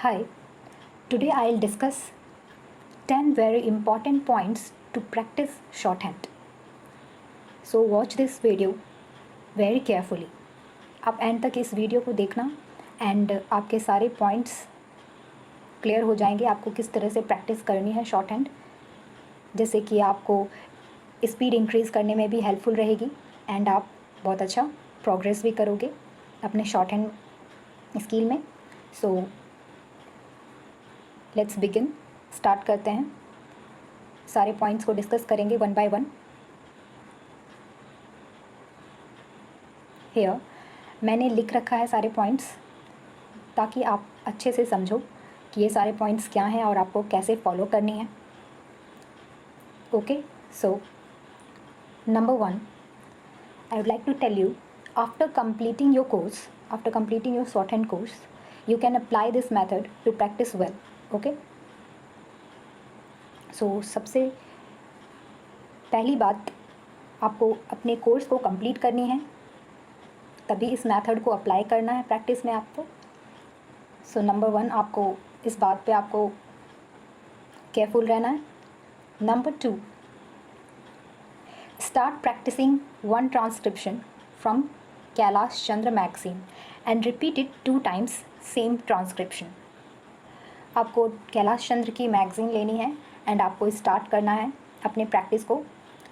Hi, today I'll discuss 10 very important points to practice shorthand. So watch this video very carefully. आप and तक इस video को देखना and आपके सारे पॉइंट्स क्लियर हो जाएंगे आपको किस तरह से प्रैक्टिस करनी है शॉर्टहैंड, जैसे कि आपको स्पीड इंक्रीज़ करने में भी हेल्पफुल रहेगी एंड आप बहुत अच्छा प्रोग्रेस भी करोगे अपने शॉर्टहैंड स्किल में। सो लेट्स बिगिन, स्टार्ट करते हैं। सारे पॉइंट्स को डिस्कस करेंगे वन बाय वन। हियर मैंने लिख रखा है सारे पॉइंट्स ताकि आप अच्छे से समझो कि ये सारे पॉइंट्स क्या हैं और आपको कैसे फॉलो करनी है। Okay, so number 1, I would like to tell you, after completing your course, after completing your shorthand course, you can apply this method to practice well. Okay? So सबसे पहली बात, आपको अपने कोर्स को कंप्लीट करनी है, तभी इस मेथड को अप्लाई करना है प्रैक्टिस में आपको। सो नंबर 1, आपको इस बात पे आपको केयरफुल रहना है। Number 2, start practicing one transcription from Kailash Chandra magazine and repeat it 2 times same transcription. आपको कैलाश चंद्र की मैगज़ीन लेनी है एंड आपको स्टार्ट करना है अपने प्रैक्टिस को।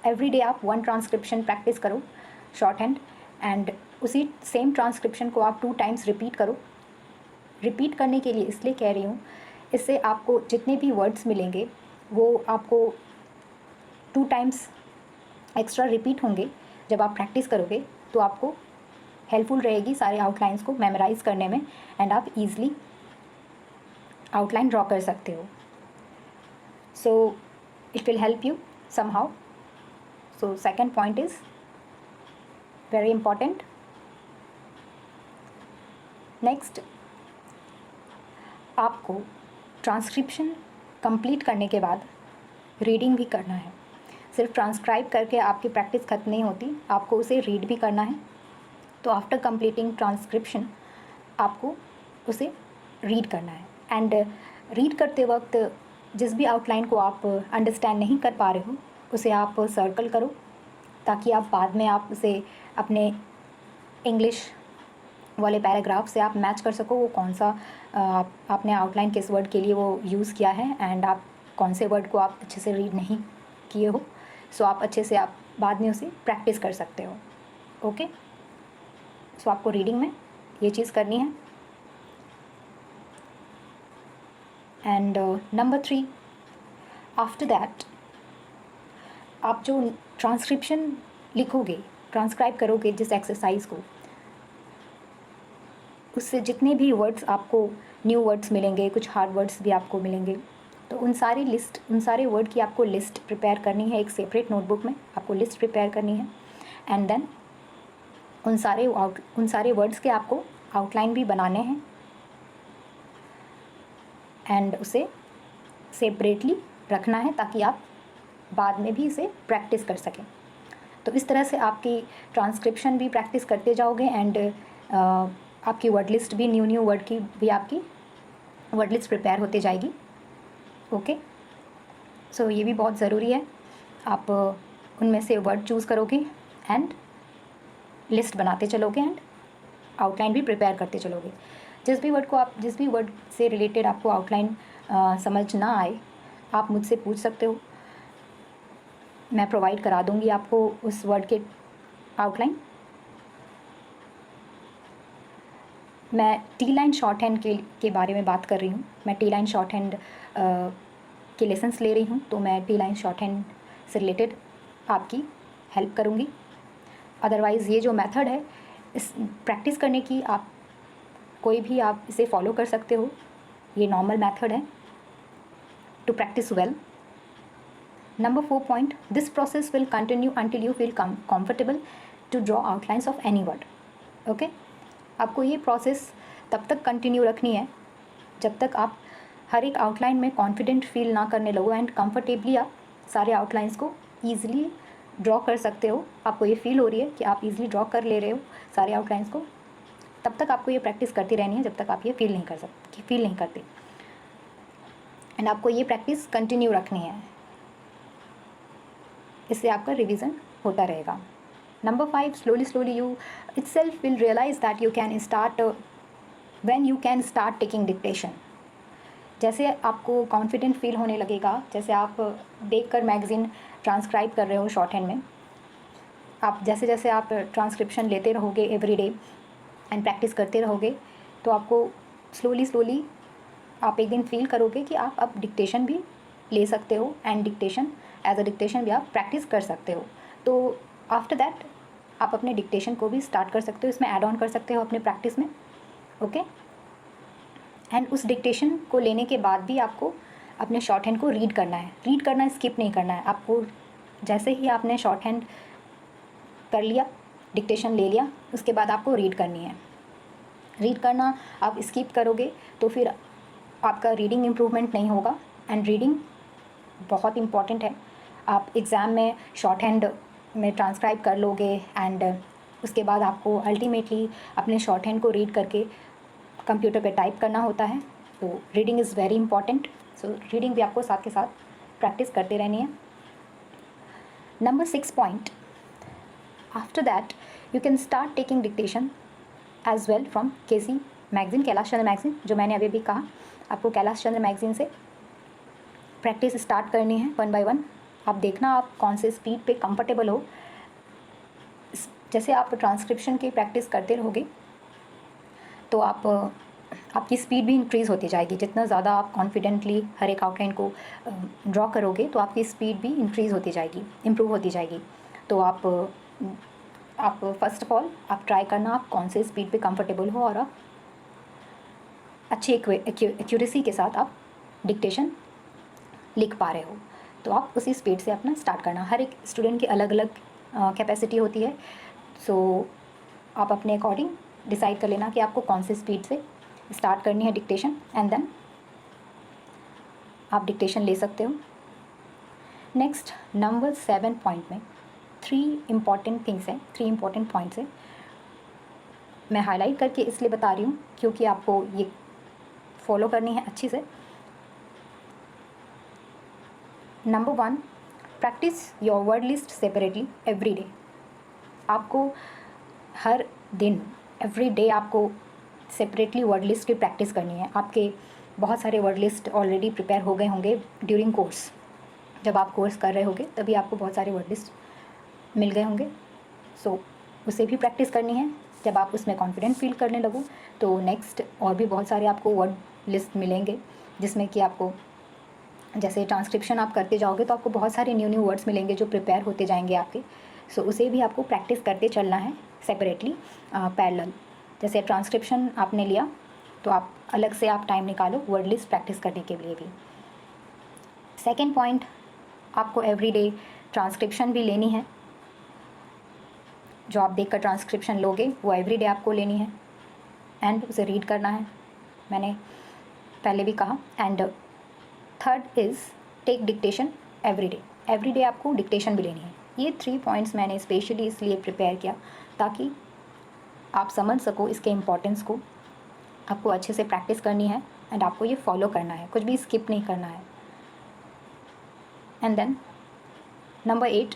एवरी डे आप 1 ट्रांसक्रिप्शन प्रैक्टिस करो शॉर्ट हैंड एंड उसी सेम ट्रांसक्रिप्शन को आप 2 टाइम्स रिपीट करो। रिपीट करने के लिए इसलिए कह रही हूँ, इससे आपको जितने भी वर्ड्स मिलेंगे वो आपको 2 टाइम्स एक्स्ट्रा रिपीट होंगे। जब आप प्रैक्टिस करोगे तो आपको हेल्पफुल रहेगी सारे आउटलाइंस को मेमोराइज़ करने में एंड आप ईज़िली आउटलाइन ड्रॉ कर सकते हो। So it will help you somehow. So second point is very important. Next, आपको ट्रांसक्रिप्शन कंप्लीट करने के बाद रीडिंग भी करना है। सिर्फ ट्रांसक्राइब करके आपकी प्रैक्टिस ख़त्म नहीं होती, आपको उसे रीड भी करना है। तो आफ्टर कंप्लीटिंग ट्रांसक्रिप्शन आपको उसे रीड करना है एंड रीड करते वक्त जिस भी आउटलाइन को आप अंडरस्टैंड नहीं कर पा रहे हो उसे आप सर्कल करो ताकि आप बाद में आप उसे अपने इंग्लिश वाले पैराग्राफ से आप मैच कर सको। वो कौन सा आपने आउटलाइन किस वर्ड के लिए वो यूज़ किया है एंड आप कौन से वर्ड को आप अच्छे से रीड नहीं किए हो। सो आप अच्छे से आप बाद में उसे प्रैक्टिस कर सकते हो। ओके, सो आपको रीडिंग में ये चीज़ करनी है। एंड नंबर 3, आफ्टर दैट आप जो ट्रांसक्रिप्शन लिखोगे, ट्रांसक्राइब करोगे जिस एक्सरसाइज को, उससे जितने भी वर्ड्स आपको न्यू वर्ड्स मिलेंगे, कुछ हार्ड वर्ड्स भी आपको मिलेंगे, तो उन सारे वर्ड की आपको लिस्ट प्रिपेयर करनी है। एक सेपरेट नोटबुक में आपको लिस्ट प्रिपेयर करनी है एंड देन उन सारे वर्ड्स के आपको आउटलाइन भी बनाने हैं एंड उसे सेपरेटली रखना है ताकि आप बाद में भी इसे प्रैक्टिस कर सकें। तो इस तरह से आपकी ट्रांसक्रिप्शन भी प्रैक्टिस करते जाओगे एंड आपकी वर्ड लिस्ट भी न्यू वर्ड की भी आपकी वर्ड लिस्ट प्रिपेयर होती जाएगी। ओके, सो ये भी बहुत ज़रूरी है। आप उनमें से वर्ड चूज़ करोगे एंड लिस्ट बनाते चलोगे एंड आउटलाइन भी प्रिपेयर करते चलोगे। जिस भी वर्ड से रिलेटेड आपको आउटलाइन समझ ना आए, आप मुझसे पूछ सकते हो, मैं प्रोवाइड करा दूँगी आपको उस वर्ड के आउटलाइन। मैं टी लाइन शॉर्ट हैंड के बारे में बात कर रही हूँ। मैं टी लाइन शॉर्ट हैंड के लेसन्स ले रही हूँ, तो मैं टी लाइन शॉर्ट हैंड से रिलेटेड आपकी हेल्प करूँगी। अदरवाइज़ ये जो मेथड है इस प्रैक्टिस करने की, आप कोई भी आप इसे फॉलो कर सकते हो। ये नॉर्मल मेथड है to practise well. Number 4 point, this process will continue until you feel comfortable to draw outlines of any word. Okay, आपको ये प्रोसेस तब तक कंटिन्यू रखनी है जब तक आप हर एक आउटलाइन में कॉन्फिडेंट फील ना करने लगो एंड कंफर्टेबली आप सारे आउटलाइंस को ईजिली ड्रॉ कर सकते हो। आपको ये फील हो रही है कि आप ईजिली ड्रॉ कर ले रहे हो सारे आउटलाइंस को, तब तक आपको ये प्रैक्टिस करती रहनी है जब तक आप ये फील नहीं करते। एंड आपको ये प्रैक्टिस कंटिन्यू रखनी है, इससे आपका रिवीजन होता रहेगा। Number 5, slowly you itself will realize that you can start when you can start taking dictation। जैसे आपको कॉन्फिडेंट फील होने लगेगा, जैसे आप देखकर मैगज़ीन ट्रांसक्राइब कर रहे हो शॉर्ट हैंड में, आप जैसे जैसे आप ट्रांसक्रिप्शन लेते रहोगे एवरी डे एंड प्रैक्टिस करते रहोगे, तो आपको स्लोली आप एक दिन फील करोगे कि आप अब डिक्टेशन भी ले सकते हो and dictation as a dictation भी आप प्रैक्टिस कर सकते हो। तो आफ्टर दैट आप अपने डिक्टेशन को भी स्टार्ट कर सकते हो, इसमें ऐड ऑन कर सकते हो अपने प्रैक्टिस में। ओके, एंड उस डिक्टेशन को लेने के बाद भी आपको अपने शॉर्ट हैंड को रीड करना है। रीड करना स्किप नहीं करना है आपको। जैसे ही आपने शॉर्ट हैंड कर लिया, डिक्टेशन ले लिया, उसके बाद आपको रीड करनी है। रीड करना आप स्किप करोगे तो फिर आपका रीडिंग इम्प्रूवमेंट नहीं होगा। एंड रीडिंग बहुत इम्पॉर्टेंट है। आप एग्ज़ाम में शॉर्ट हैंड में ट्रांसक्राइब कर लोगे एंड उसके बाद आपको अल्टीमेटली अपने शॉर्ट हैंड को रीड करके कंप्यूटर पे टाइप करना होता है। तो reading is very important. So reading भी आपको साथ के साथ प्रैक्टिस करते रहनी है। Number 6 point, after that you can start taking dictation as well from KC magazine, Kailash Chandra magazine, जो मैंने अभी भी कहा। आपको कैलाश चंद्र मैगज़ीन से प्रैक्टिस स्टार्ट करनी है 1 बाय 1। आप देखना आप कौन से स्पीड पे कंफर्टेबल हो। जैसे आप ट्रांसक्रिप्शन की प्रैक्टिस करते रहोगे तो आपकी स्पीड भी इंक्रीज़ होती जाएगी। जितना ज़्यादा आप कॉन्फिडेंटली हर एक आउटलाइन को ड्रॉ करोगे तो आपकी स्पीड भी इंक्रीज़ होती जाएगी, इम्प्रूव होती जाएगी। तो आप फर्स्ट ऑफ ऑल आप ट्राई करना आप कौन से स्पीड पे कंफर्टेबल हो और आप अच्छी एक्यूरेसी के साथ आप डिक्टेशन लिख पा रहे हो। तो आप उसी स्पीड से अपना स्टार्ट करना। हर एक स्टूडेंट की अलग अलग कैपेसिटी होती है। सो आप अपने अकॉर्डिंग डिसाइड कर लेना कि आपको कौन सी स्पीड से स्टार्ट करनी है डिक्टेशन, एंड देन आप डिक्टेशन ले सकते हो। नेक्स्ट नंबर 7 पॉइंट में 3 इम्पॉर्टेंट थिंग्स हैं, 3 इम्पॉर्टेंट पॉइंट्स हैं। मैं हाईलाइट करके इसलिए बता रही हूँ क्योंकि आपको ये फॉलो करनी है अच्छी से। Number 1, practice your word list separately every day. आपको हर दिन एवरी डे आपको सेपरेटली वर्ड लिस्ट की प्रैक्टिस करनी है। आपके बहुत सारे वर्ड लिस्ट ऑलरेडी प्रिपेयर हो गए होंगे ड्यूरिंग कोर्स। जब आप कोर्स कर रहे होंगे तभी आपको बहुत सारे वर्ड लिस्ट मिल गए होंगे। सो उसे भी प्रैक्टिस करनी है। जब आप उसमें कॉन्फिडेंट फील करने लगो तो नेक्स्ट और भी बहुत सारे आपको वर्ड लिस्ट मिलेंगे, जिसमें कि आपको जैसे ट्रांसक्रिप्शन आप करते जाओगे तो आपको बहुत सारे न्यू वर्ड्स मिलेंगे जो प्रिपेयर होते जाएंगे आपके। सो उसे भी आपको प्रैक्टिस करते चलना है सेपरेटली, पैरेलल। जैसे ट्रांसक्रिप्शन आपने लिया तो आप अलग से आप टाइम निकालो वर्ड लिस्ट प्रैक्टिस करने के लिए भी। सेकेंड पॉइंट, आपको एवरी डे ट्रांसक्रिप्शन भी लेनी है। जो आप देखकर ट्रांसक्रिप्शन लोगे वो एवरी डे आपको लेनी है एंड उसे रीड करना है, मैंने पहले भी कहा। And third is take dictation every day आपको डिक्टेशन भी लेनी है। ये 3 पॉइंट्स मैंने स्पेशली इसलिए प्रिपेयर किया ताकि आप समझ सको इसके इम्पोर्टेंस को। आपको अच्छे से प्रैक्टिस करनी है एंड आपको ये फॉलो करना है, कुछ भी स्किप नहीं करना है। एंड देन नंबर 8,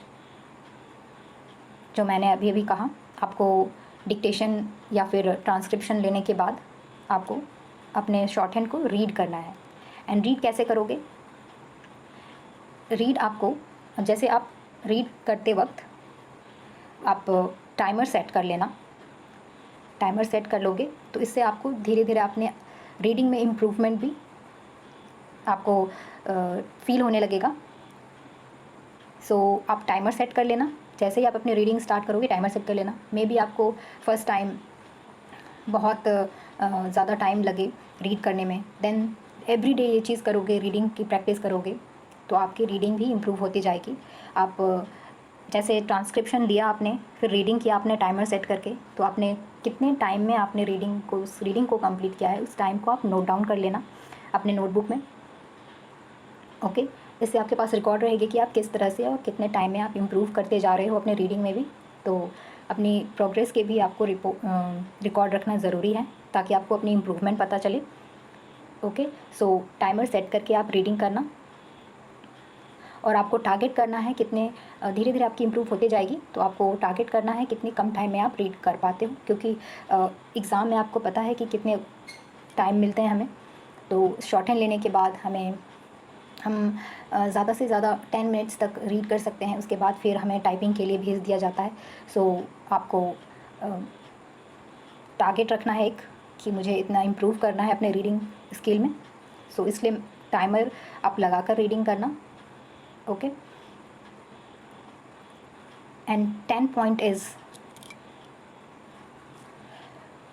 जो मैंने अभी अभी कहा, आपको डिक्टेशन या फिर ट्रांसक्रिप्शन लेने के बाद आपको अपने शॉर्ट हैंड को रीड करना है। एंड रीड कैसे करोगे? रीड आपको, जैसे आप रीड करते वक्त आप टाइमर सेट कर लेना। टाइमर सेट कर लोगे तो इससे आपको धीरे धीरे अपने रीडिंग में इम्प्रूवमेंट भी आपको फील होने लगेगा। सो आप टाइमर सेट कर लेना। जैसे ही आप अपनी रीडिंग स्टार्ट करोगे टाइमर सेट कर लेना। मे बी आपको फर्स्ट टाइम बहुत ज़्यादा टाइम लगे रीड करने में, देन एवरी डे ये चीज़ करोगे, रीडिंग की प्रैक्टिस करोगे तो आपकी रीडिंग भी इम्प्रूव होती जाएगी। आप जैसे ट्रांसक्रिप्शन लिया आपने, फिर रीडिंग किया आपने टाइमर सेट करके, तो आपने कितने टाइम में आपने उस रीडिंग को कंप्लीट किया है, उस टाइम को आप नोट डाउन कर लेना अपने नोटबुक में। ओके, इससे आपके पास रिकॉर्ड रहेगी कि आप किस तरह से और कितने टाइम में आप इम्प्रूव करते जा रहे हो अपने रीडिंग में भी। तो अपनी प्रोग्रेस के भी आपको रिकॉर्ड रखना ज़रूरी है ताकि आपको अपनी इम्प्रूवमेंट पता चले। ओके, सो टाइमर सेट करके आप रीडिंग करना और आपको टारगेट करना है कितने धीरे धीरे आपकी इम्प्रूव होते जाएगी, तो आपको टारगेट करना है कितनी कम टाइम में आप रीड कर पाते हो, क्योंकि एग्ज़ाम में आपको पता है कि कितने टाइम मिलते हैं हमें। तो शॉर्ट हैंड लेने के बाद हम ज़्यादा से ज़्यादा 10 मिनट्स तक रीड कर सकते हैं, उसके बाद फिर हमें टाइपिंग के लिए भेज दिया जाता है। सो आपको टारगेट रखना है एक कि मुझे इतना इम्प्रूव करना है अपने रीडिंग स्किल में। सो इसलिए टाइमर आप लगा कर रीडिंग करना। Okay, and 10 point is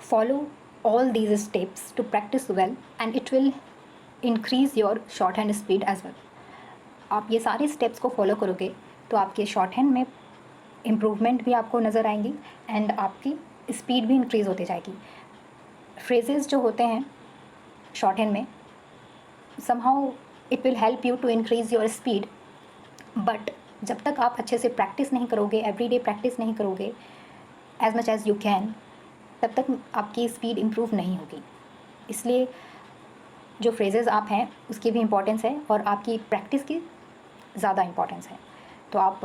follow all these steps to practice well and it will increase your shorthand speed as well. आप ये सारे स्टेप्स को फॉलो करोगे तो आपके शॉर्टहैंड में इम्प्रूवमेंट भी आपको नज़र आएंगी एंड आपकी स्पीड भी इंक्रीज़ होती जाएगी। फ्रेजेस जो होते हैं शॉर्टहैंड में somehow it will help you to increase your speed, but जब तक आप अच्छे से प्रैक्टिस नहीं करोगे, एवरीडे प्रैक्टिस नहीं करोगे as much as you can, तब तक आपकी स्पीड इम्प्रूव नहीं होगी। इसलिए जो फ्रेजेस आप हैं उसकी भी इम्पोर्टेंस है और आपकी प्रैक्टिस की ज़्यादा इम्पोर्टेंस है। तो आप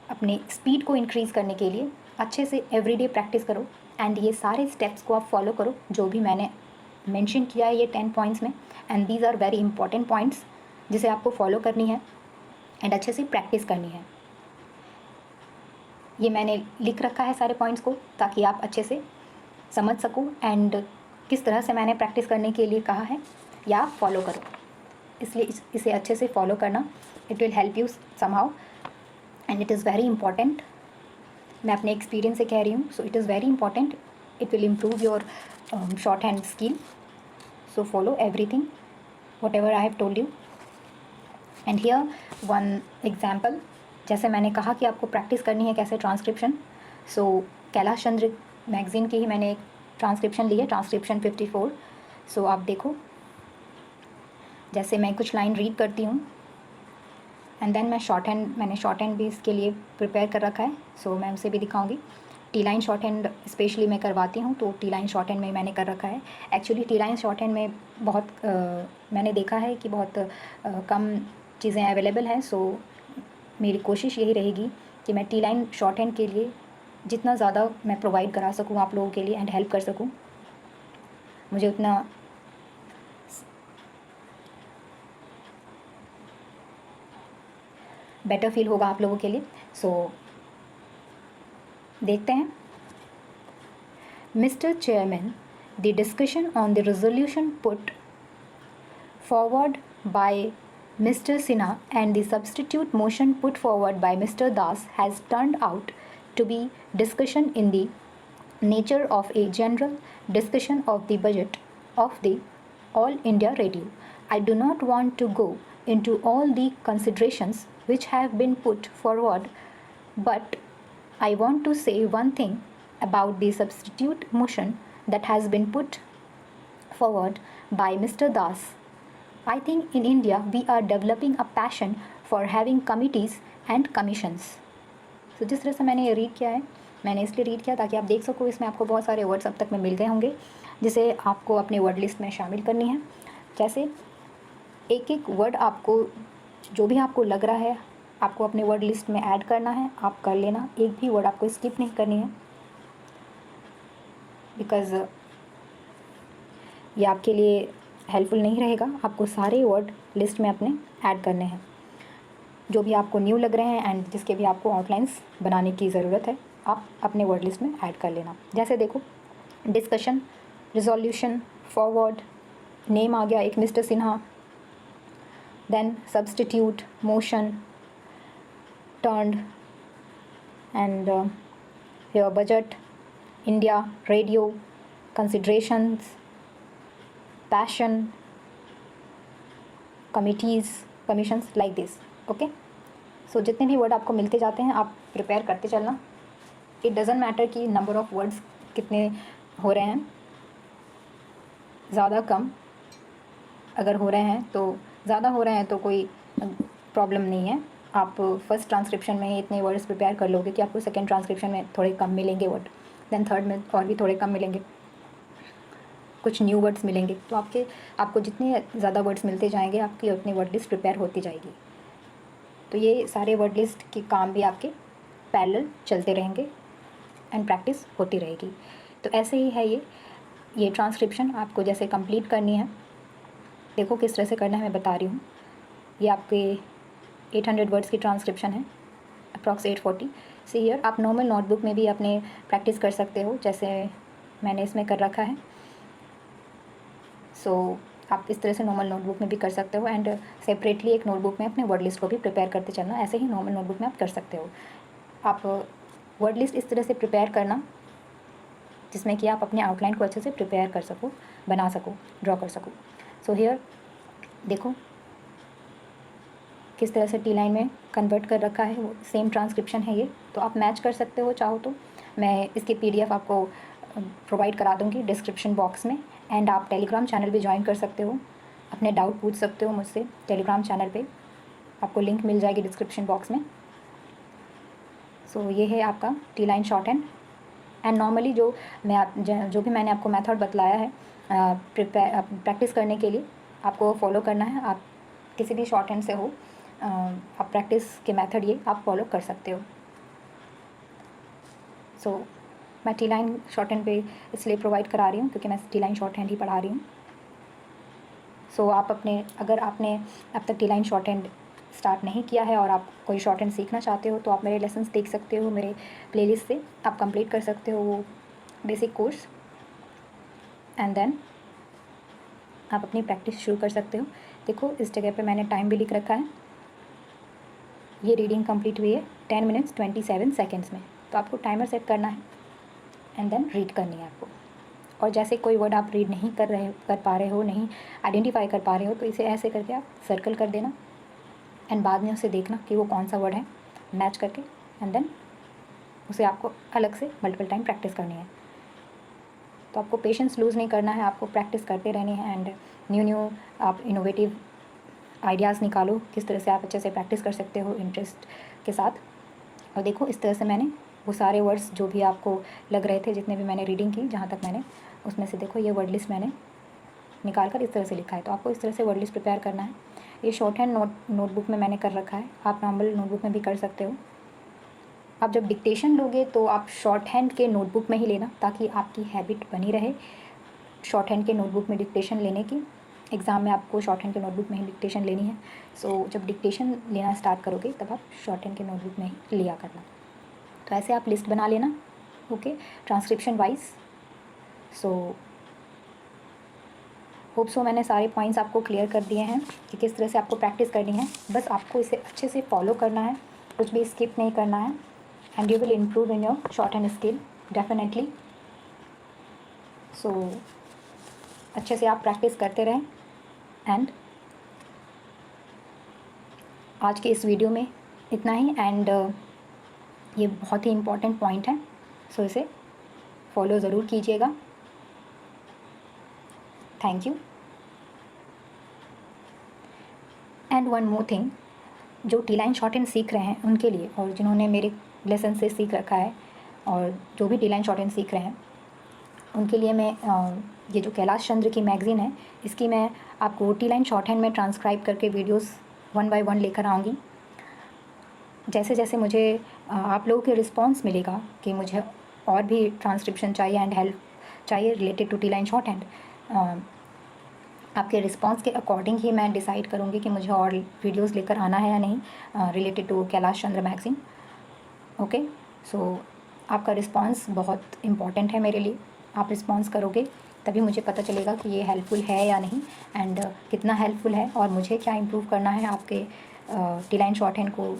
अपने स्पीड को इंक्रीज़ करने के लिए अच्छे से एवरीडे प्रैक्टिस करो एंड ये सारे स्टेप्स को आप फॉलो करो जो भी मैंने मेंशन किया है ये 10 पॉइंट्स में, and these are very important points जिसे आपको फॉलो करनी है एंड अच्छे से प्रैक्टिस करनी है। ये मैंने लिख रखा है सारे पॉइंट्स को ताकि आप अच्छे से समझ सको एंड किस तरह से मैंने प्रैक्टिस करने के लिए कहा है या आप फॉलो करो। इसलिए इसे अच्छे से फॉलो करना, it will help you somehow and it is very important. मैं अपने एक्सपीरियंस से कह रही हूँ, so it is very important, it will improve your shorthand skill. So follow everything what ever I have told you. And here one example, जैसे मैंने कहा कि आपको प्रैक्टिस करनी है कैसे ट्रांसक्रिप्शन, सो कैलाश चंद्र मैगज़ीन की ही मैंने एक ट्रांसक्रिप्शन ली है, ट्रांसक्रिप्शन 54। सो आप देखो, जैसे मैं कुछ लाइन रीड करती हूँ एंड देन मैंने शॉर्ट हैंड भी इसके लिए प्रिपेयर कर रखा है, सो मैं उसे भी दिखाऊंगी। T line short hand specially मैं करवाती हूँ, तो टी लाइन शॉर्ट हैंड में मैंने कर रखा है। Actually T line short hand में बहुत मैंने देखा है कि बहुत कम चीज़ें अवेलेबल हैं, सो मेरी कोशिश यही रहेगी कि मैं टी लाइन शॉर्ट हैंड के लिए जितना ज़्यादा मैं प्रोवाइड करा सकूँ आप लोगों के लिए एंड हेल्प कर सकूँ, मुझे उतना बेटर फील होगा आप लोगों के लिए। सो देखते हैं। Mister chairman, the discussion on the resolution put forward bye Mr. Sinha and the substitute motion put forward by Mr. Das has turned out to be discussion in the nature of a general discussion of the budget of the All India Radio. I do not want to go into all the considerations which have been put forward, but I want to say one thing about the substitute motion that has been put forward by Mr. Das. I think in India we are developing a passion for having committees and commissions. तो जिस तरह से मैंने ये read किया है, मैंने इसलिए रीड किया ताकि आप देख सको इसमें आपको बहुत सारे वर्ड्स अब तक में मिल गए होंगे जिसे आपको अपने वर्ड लिस्ट में शामिल करनी है। जैसे एक एक वर्ड आपको जो भी आपको लग रहा है आपको अपने वर्ड लिस्ट में ऐड करना है, आप कर लेना, एक भी वर्ड आपको स्किप नहीं करनी है, बिकॉज़ ये आपके लिए हेल्पफुल नहीं रहेगा। आपको सारे वर्ड लिस्ट में अपने ऐड करने हैं जो भी आपको न्यू लग रहे हैं एंड जिसके भी आपको आउटलाइंस बनाने की ज़रूरत है, आप अपने वर्ड लिस्ट में ऐड कर लेना। जैसे देखो, डिस्कशन, रिजोल्यूशन, फॉरवर्ड, नेम आ गया एक mister Sinha, then substitute, motion, turned and your budget, India, radio, considerations, passion, committees, commissions, like this. Okay, so जितने भी वर्ड आपको मिलते जाते हैं आप प्रिपेयर करते चलना। इट डजेंट मैटर कि नंबर ऑफ़ वर्ड्स कितने हो रहे हैं, ज़्यादा कम अगर हो रहे हैं तो ज़्यादा हो रहे हैं तो कोई प्रॉब्लम नहीं है, आप फर्स्ट ट्रांसक्रिप्शन में इतने वर्ड्स प्रिपेयर कर लोगे कि आपको सेकेंड ट्रांसक्रिप्शन में थोड़े कम मिलेंगे वर्ड, देन थर्ड में और भी थोड़े कम मिलेंगे, कुछ न्यू वर्ड्स मिलेंगे। तो आपको जितने ज़्यादा वर्ड्स मिलते जाएंगे आपकी उतनी वर्ड लिस्ट प्रिपेयर होती जाएगी। तो ये सारे वर्ड लिस्ट के काम भी आपके पैरेलल चलते रहेंगे एंड प्रैक्टिस होती रहेगी। तो ऐसे ही है ये ट्रांसक्रिप्शन आपको जैसे कंप्लीट करनी है, देखो किस तरह से करना है मैं बता रही हूँ। ये आपके 800 वर्ड्स की ट्रांसक्रिप्शन है, अप्रॉक्स 840। सी हियर आप नॉर्मल नोटबुक में भी अपने प्रैक्टिस कर सकते हो, जैसे मैंने इसमें कर रखा है। सो आप इस तरह से नॉर्मल नोटबुक में भी कर सकते हो एंड सेपरेटली एक नोटबुक में अपने वर्ड लिस्ट को भी प्रिपेयर करते चलना। ऐसे ही नॉर्मल नोटबुक में आप कर सकते हो। आप वर्ड लिस्ट इस तरह से प्रिपेयर करना जिसमें कि आप अपने आउटलाइन को अच्छे से प्रिपेयर कर सको, बना सको, ड्रॉ कर सको। सो हियर देखो किस तरह से टी लाइन में कन्वर्ट कर रखा है, वो सेम ट्रांसक्रिप्शन है ये। तो आप मैच कर सकते हो चाहो तो। मैं इसकी PDF आपको प्रोवाइड करा दूँगी डिस्क्रिप्शन बॉक्स में एंड आप टेलीग्राम चैनल भी ज्वाइन कर सकते हो, अपने डाउट पूछ सकते हो मुझसे टेलीग्राम चैनल पे, आपको लिंक मिल जाएगी डिस्क्रिप्शन बॉक्स में। सो ये है आपका T line short and normally जो भी मैंने आपको मेथड बतलाया है प्रैक्टिस करने के लिए आपको फॉलो करना है। आप किसी भी शॉर्ट हैंड से हो, आप प्रैक्टिस के मेथड ये आप फॉलो कर सकते हो। सो मैं टी लाइन शॉर्ट हैंड पे इसलिए प्रोवाइड करा रही हूँ क्योंकि मैं टी लाइन शॉर्ट हैंड ही पढ़ा रही हूँ। सो आप अगर आपने अब तक T line short hand start नहीं किया है और आप कोई शॉर्ट हैंड सीखना चाहते हो तो आप मेरे लेसन्स देख सकते हो, मेरे प्लेलिस्ट से आप कंप्लीट कर सकते हो वो बेसिक कोर्स एंड देन आप अपनी प्रैक्टिस शुरू कर सकते हो। देखो इस जगह पे मैंने टाइम भी लिख रखा है, ये रीडिंग कंप्लीट हुई है 10 मिनट्स 27 सेकेंड्स में। तो आपको टाइमर सेट करना है एंड देन रीड करनी है आपको। और जैसे कोई वर्ड आप रीड नहीं कर पा रहे हो, नहीं आइडेंटिफाई कर पा रहे हो, तो इसे ऐसे करके आप सर्कल कर देना एंड बाद में उसे देखना कि वो कौन सा वर्ड है, मैच करके एंड देन उसे आपको अलग से मल्टीपल टाइम प्रैक्टिस करनी है। तो आपको पेशेंस लूज़ नहीं करना है, आपको प्रैक्टिस करते रहनी है एंड न्यू आप इनोवेटिव आइडियाज़ निकालो किस तरह से आप अच्छे से प्रैक्टिस कर सकते हो इंटरेस्ट के साथ। और देखो इस तरह से मैंने वो सारे वर्ड्स जो भी आपको लग रहे थे, जितने भी मैंने रीडिंग की जहाँ तक मैंने, उसमें से देखो ये वर्ड लिस्ट मैंने निकाल कर इस तरह से लिखा है। तो आपको इस तरह से वर्ड लिस्ट प्रिपेयर करना है। ये शॉर्ट हैंड नोटबुक में मैंने कर रखा है, आप नॉर्मल नोटबुक में भी कर सकते हो। आप जब डिक्टेशन लोगे तो आप शॉर्ट हैंड के नोटबुक में ही लेना ताकि आपकी हैबिट बनी रहे शॉर्ट हैंड के नोटबुक में डिक्टेशन लेने की। एग्ज़ाम में आपको शॉर्ट हैंड के नोटबुक में ही डिक्टेशन लेनी है। सो जब डिक्टेशन लेना स्टार्ट करोगे तब आप शॉर्ट हैंड के नोटबुक में ही लिया करना। तो ऐसे आप लिस्ट बना लेना, okay, transcription wise. So hope so मैंने सारे पॉइंट्स आपको क्लियर कर दिए हैं कि किस तरह से आपको प्रैक्टिस करनी है। बस आपको इसे अच्छे से फॉलो करना है, कुछ भी स्किप नहीं करना है and you will improve in your shorthand skill definitely. So अच्छे से आप प्रैक्टिस करते रहें एंड आज के इस वीडियो में इतना ही एंड ये बहुत ही इम्पॉर्टेंट पॉइंट है, सो इसे फॉलो ज़रूर कीजिएगा। Thank you. And one more thing, जो टी लाइन शॉर्ट हैंड सीख रहे हैं उनके लिए और जिन्होंने मेरे लेसन से सीख रखा है और जो भी टी लाइन शॉर्ट हैंड सीख रहे हैं उनके लिए मैं ये जो कैलाश चंद्र की मैगज़ीन है इसकी मैं आपको टी लाइन शॉर्ट हैंड में ट्रांसक्राइब करके वीडियोस 1 बाय 1 लेकर आऊँगी। जैसे जैसे मुझे आप लोगों के रिस्पांस मिलेगा कि मुझे और भी ट्रांसक्रिप्शन चाहिए एंड हेल्प चाहिए related to T line short hand, आपके रिस्पांस के अकॉर्डिंग ही मैं डिसाइड करूँगी कि मुझे और वीडियोस लेकर आना है या नहीं related to Kailash Chandra magazine. Okay, so आपका रिस्पांस बहुत इम्पॉर्टेंट है मेरे लिए। आप रिस्पांस करोगे तभी मुझे पता चलेगा कि ये हेल्पफुल है या नहीं एंड कितना हेल्पफुल है और मुझे क्या इम्प्रूव करना है आपके टी लाइन शॉर्ट हैंड को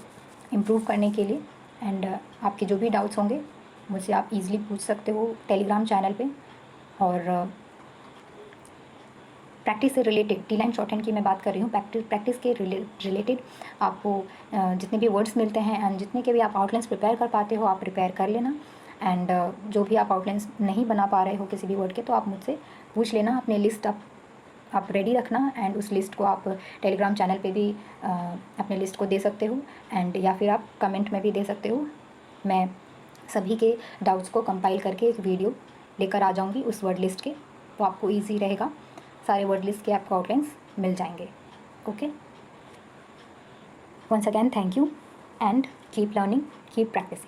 इम्प्रूव करने के लिए। एंड आपके जो भी डाउट्स होंगे मुझसे आप इजीली पूछ सकते हो टेलीग्राम चैनल पे। और प्रैक्टिस से related T line short hand की मैं बात कर रही हूँ, प्रैक्टिस के रिलेटेड आपको जितने भी वर्ड्स मिलते हैं एंड जितने के भी आप आउटलाइंस प्रिपेयर कर पाते हो आप प्रिपेयर कर लेना एंड जो भी आप आउटलाइंस नहीं बना पा रहे हो किसी भी वर्ड के तो आप मुझसे पूछ लेना, अपनी लिस्ट आप आप रेडी रखना एंड उस लिस्ट को आप टेलीग्राम चैनल पे भी अपने लिस्ट को दे सकते हो एंड या फिर आप कमेंट में भी दे सकते हो। मैं सभी के डाउट्स को कंपाइल करके एक वीडियो लेकर आ जाऊंगी उस वर्ड लिस्ट के, तो आपको ईजी रहेगा, सारे वर्ड लिस्ट के आपको आउटलाइंस मिल जाएंगे। Okay, once again thank you and keep learning, keep practicing.